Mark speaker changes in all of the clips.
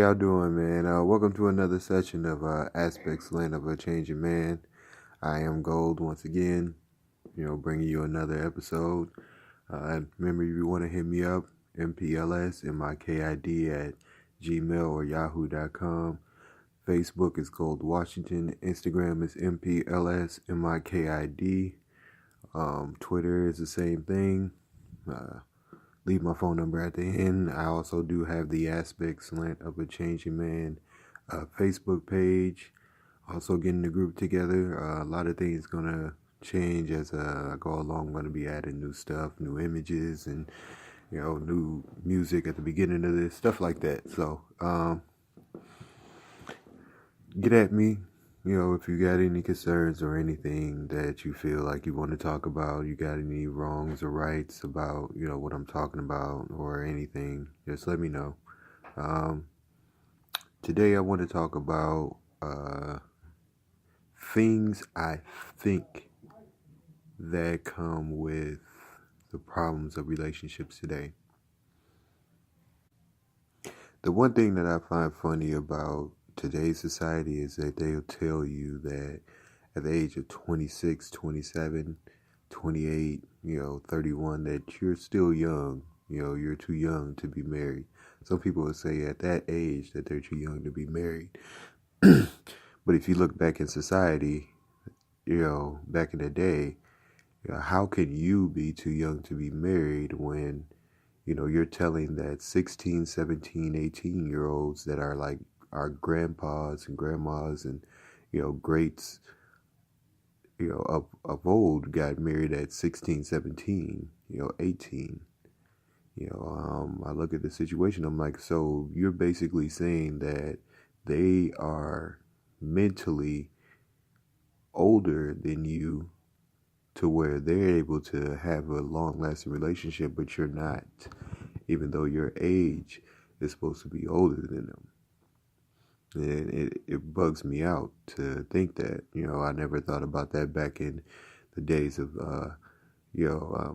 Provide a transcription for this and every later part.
Speaker 1: y'all doing, man? Welcome to another session of Aspects Land of a Changing Man. I am Gold once again, bringing you another episode. Remember, if you want to hit me up, MPLS, MIKID at gmail or yahoo.com. Facebook is Gold Washington. Instagram is MPLS, MIKID. Twitter is the same thing. Leave my phone number at the end. I also do have the Aspect Slant of a Changing Man Facebook page. Also getting the group together. A lot of things gonna change as I go along. I'm gonna be adding new stuff, new images, and new music at the beginning of this, stuff like that. So get at me. If you got any concerns or anything that you feel like you want to talk about, you got any wrongs or rights about, what I'm talking about or anything, just let me know. Today I want to talk about things I think that come with the problems of relationships today. The one thing that I find funny about today's society is that they'll tell you that at the age of 26, 27, 28, 31, that you're still young, you're too young to be married. Some people will say at that age that they're too young to be married. But if you look back in society, back in the day, how can you be too young to be married when you're telling that 16, 17, 18-year-olds that are like our grandpas and grandmas and, greats, of old got married at 16, 17, 18. I look at the situation, I'm like, so you're basically saying that they are mentally older than you to where they're able to have a long-lasting relationship, but you're not, even though your age is supposed to be older than them. And it bugs me out to think that, I never thought about that back in the days of,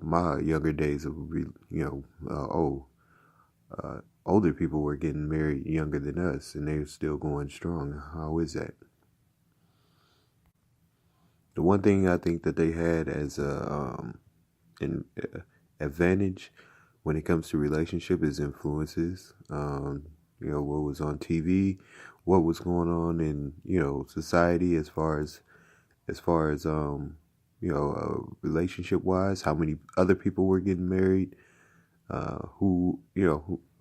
Speaker 1: my younger days of, older people were getting married younger than us, and they're still going strong. How is that? The one thing I think that they had as an advantage when it comes to relationship is influences. What was on TV, what was going on in society as far as relationship wise, how many other people were getting married, who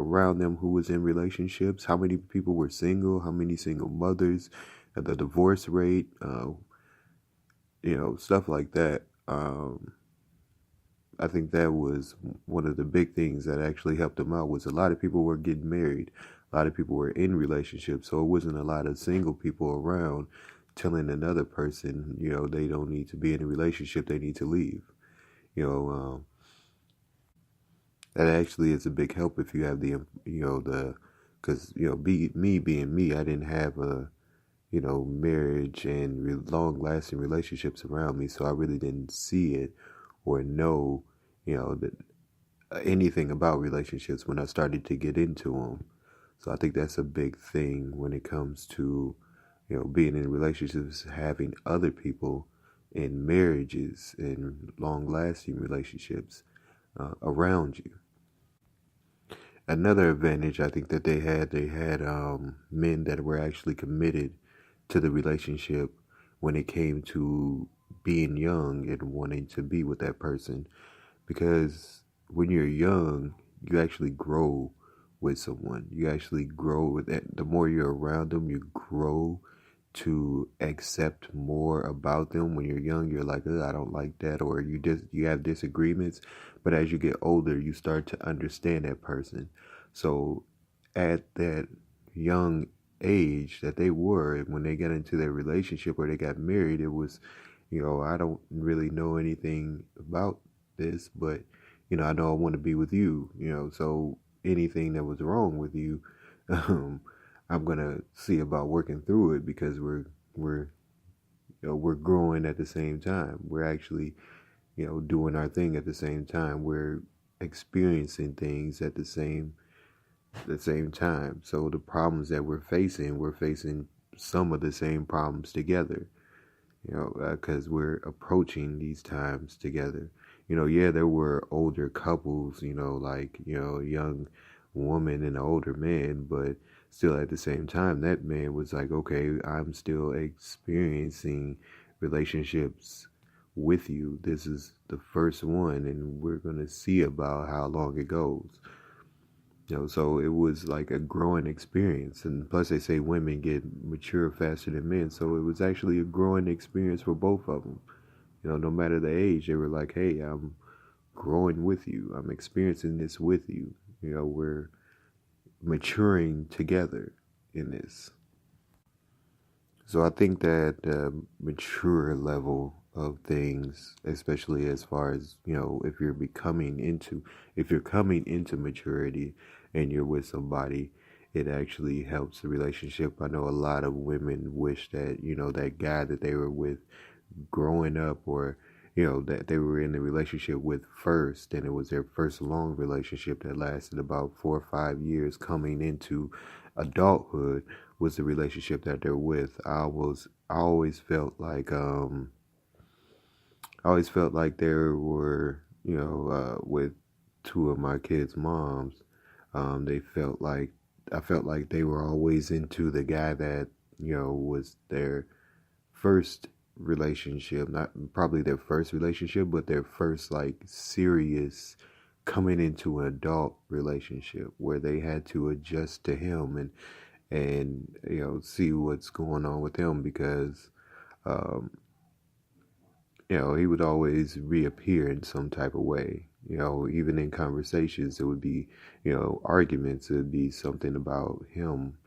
Speaker 1: around them who was in relationships, how many people were single, how many single mothers, the divorce rate, stuff like that. I think that was one of the big things that actually helped them out, was a lot of people were getting married. A lot of people were in relationships, so it wasn't a lot of single people around telling another person, they don't need to be in a relationship, they need to leave. That actually is a big help if you have because, me being me, I didn't have a, marriage and long-lasting relationships around me, so I really didn't see it or know, that anything about relationships when I started to get into them. So I think that's a big thing when it comes to, being in relationships, having other people in marriages and long-lasting relationships around you. Another advantage I think that they had men that were actually committed to the relationship when it came to being young and wanting to be with that person. Because when you're young, you actually grow with someone. You actually grow with that. The more you're around them, you grow to accept more about them. When you're young, you're like, I don't like that, or you have disagreements. But as you get older, you start to understand that person. So at that young age that they were, when they got into their relationship or they got married, it was, I don't really know anything about this, but I know I want to be with you, so anything that was wrong with you, I'm gonna see about working through it, because we're growing at the same time. We're actually, doing our thing at the same time. We're experiencing things at the same at the same time. So the problems that we're facing some of the same problems together, because we're approaching these times together. Yeah, there were older couples, like, a young woman and an older man, but still at the same time, that man was like, okay, I'm still experiencing relationships with you. This is the first one, and we're going to see about how long it goes. So it was like a growing experience. And plus, they say women get mature faster than men. So it was actually a growing experience for both of them. No matter the age, they were like, hey, I'm growing with you. I'm experiencing this with you. We're maturing together in this. So I think that the mature level of things, especially as far as, if you're coming into maturity and you're with somebody, it actually helps the relationship. I know a lot of women wish that, that guy that they were with growing up, or that they were in a relationship with first, and it was their first long relationship that lasted about 4 or 5 years, coming into adulthood, was the relationship that they're with. I always felt like there were, with two of my kids' moms, they felt like I felt like they were always into the guy that, was their first relationship, not probably their first relationship, but their first like serious coming into an adult relationship, where they had to adjust to him, and see what's going on with him, because um, he would always reappear in some type of way. Even in conversations, it would be, arguments. It would be something about him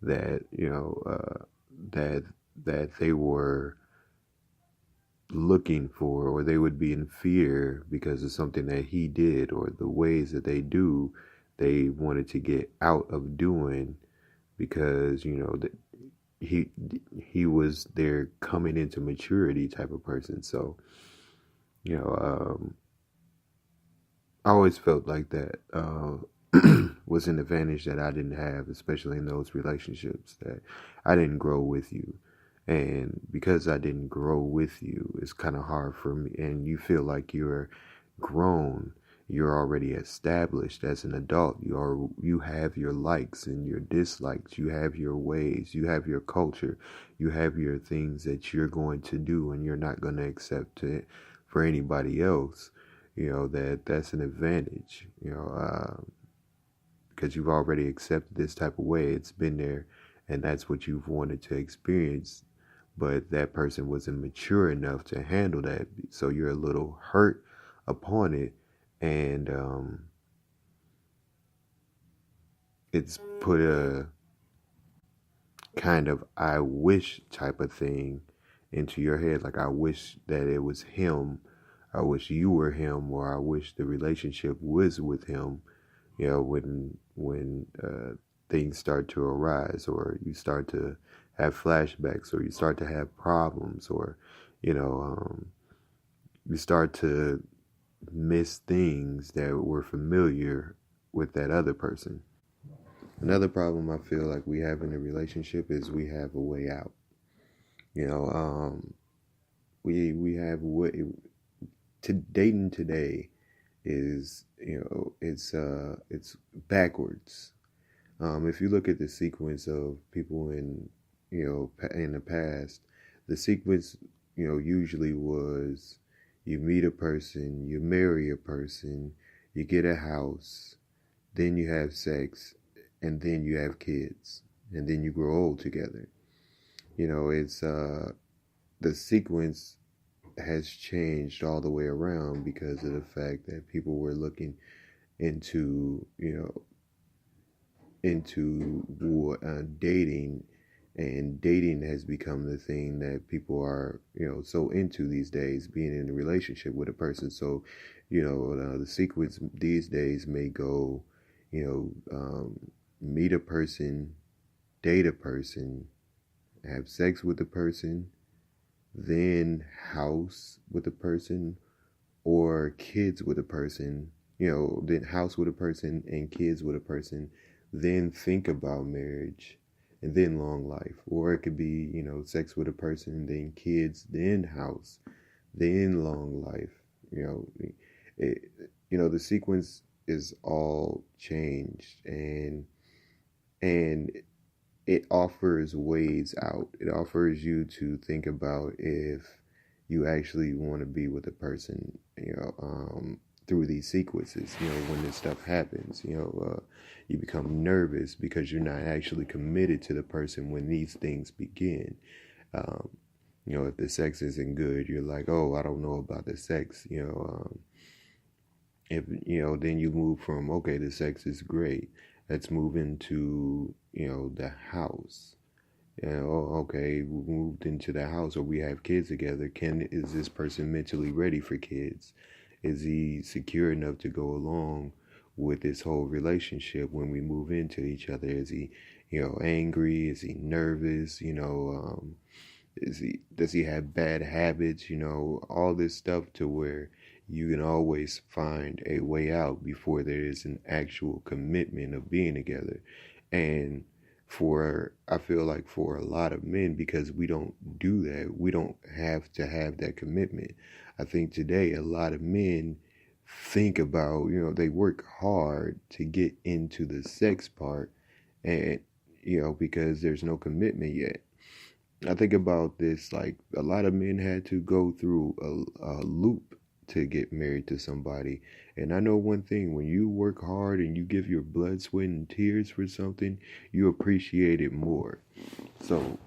Speaker 1: that, that they were looking for, or they would be in fear because of something that he did, or the ways that they wanted to get out of doing, because he was their coming into maturity type of person. So you know I always felt like that was an advantage that I didn't have, especially in those relationships, that I didn't grow with you. And because I didn't grow with you, it's kind of hard for me. And you feel like you're grown, you're already established as an adult. You have your likes and your dislikes, you have your ways, you have your culture, you have your things that you're going to do, and you're not going to accept it for anybody else. That's an advantage. Because you've already accepted this type of way. It's been there, and that's what you've wanted to experience. But that person wasn't mature enough to handle that, so you're a little hurt upon it, and it's put a kind of I wish type of thing into your head. Like, I wish that it was him. I wish you were him, or I wish the relationship was with him. When things start to arise, or you start to have flashbacks, or you start to have problems, or you start to miss things that were familiar with that other person. Another problem I feel like we have in a relationship is we have a way out. You know, we have way to dating today is, it's backwards. If you look at the sequence of people in the past, the sequence, usually was, you meet a person, you marry a person, you get a house, then you have sex, and then you have kids, and then you grow old together. It's the sequence has changed all the way around because of the fact that people were looking into, dating, and dating has become the thing that people are, so into these days, being in a relationship with a person. So, the sequence these days may go, meet a person, date a person, have sex with a person, then house with a person, or kids with a person, then house with a person and kids with a person, then think about marriage, and then long life. Or it could be, sex with a person, then kids, then house, then long life. You know, it, the sequence is all changed, and it offers ways out. It offers you to think about if you actually want to be with a person, through these sequences. When this stuff happens, you become nervous because you're not actually committed to the person when these things begin. Um, if the sex isn't good, you're like, oh, I don't know about the sex. If then you move from, okay, the sex is great, let's move into the house. Okay, we moved into the house, or we have kids together. Is this person mentally ready for kids? Is he secure enough to go along with this whole relationship when we move into each other? Is he angry? Is he nervous? Does he have bad habits? All this stuff, to where you can always find a way out before there is an actual commitment of being together. And I feel like for a lot of men, because we don't do that, we don't have to have that commitment. I think today a lot of men think about, they work hard to get into the sex part, and because there's no commitment yet. I think about this, like a lot of men had to go through a loop to get married to somebody. And I know one thing: when you work hard and you give your blood, sweat, and tears for something, you appreciate it more. So,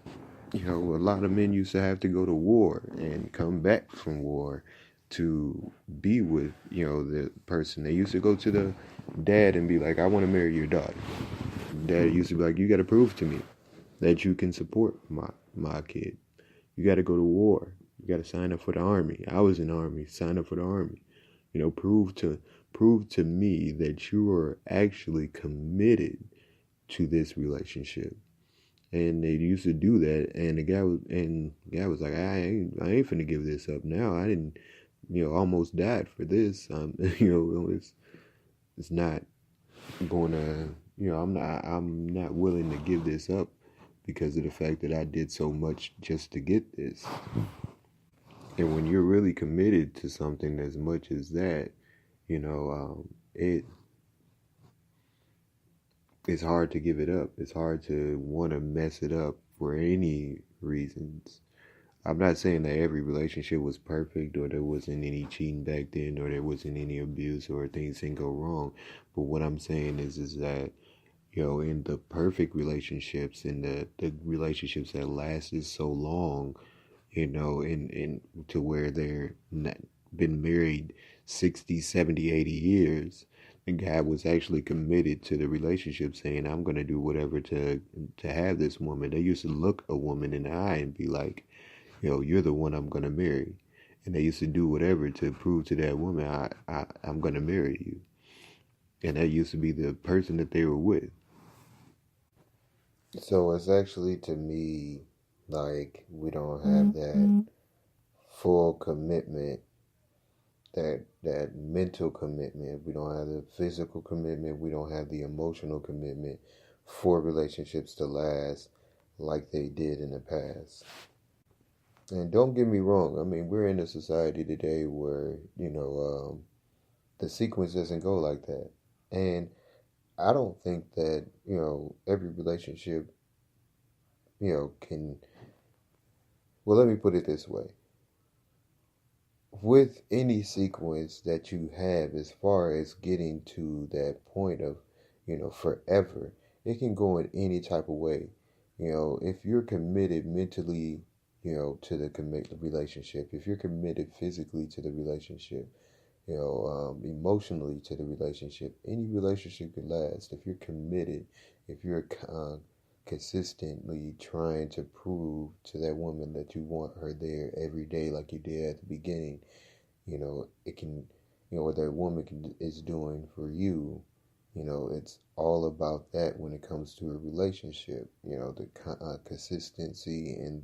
Speaker 1: a lot of men used to have to go to war and come back from war to be with, the person. They used to go to the dad and be like, I want to marry your daughter. Dad used to be like, you got to prove to me that you can support my kid. You got to go to war. You got to sign up for the army. I was in the army. Sign up for the army. Prove to me that you are actually committed to this relationship. And they used to do that, and the guy was like, I ain't finna give this up now. I didn't, almost died for this. It's not going to, I'm not willing to give this up because of the fact that I did so much just to get this. And when you're really committed to something as much as that, it's hard to give it up. It's hard to want to mess it up for any reasons. I'm not saying that every relationship was perfect, or there wasn't any cheating back then, or there wasn't any abuse, or things didn't go wrong. But what I'm saying is that, in the perfect relationships, in the relationships that lasted so long, in to where they're not been married 60, 70, 80 years, the guy was actually committed to the relationship, saying, I'm going to do whatever to have this woman. They used to look a woman in the eye and be like, you're the one I'm going to marry. And they used to do whatever to prove to that woman, I'm going to marry you. And that used to be the person that they were with. So it's actually, to me, like we don't have that full commitment, that mental commitment. We don't have the physical commitment. We don't have the emotional commitment for relationships to last like they did in the past. And don't get me wrong, I mean, we're in a society today where, the sequence doesn't go like that. And I don't think that, every relationship, can, well, let me put it this way. With any sequence that you have, as far as getting to that point of, forever, it can go in any type of way. If you're committed mentally, to the relationship, if you're committed physically to the relationship, emotionally to the relationship, any relationship could last. If you're committed, if you're consistently trying to prove to that woman that you want her there every day like you did at the beginning, it can, what that woman is doing for you, it's all about that when it comes to a relationship, the consistency and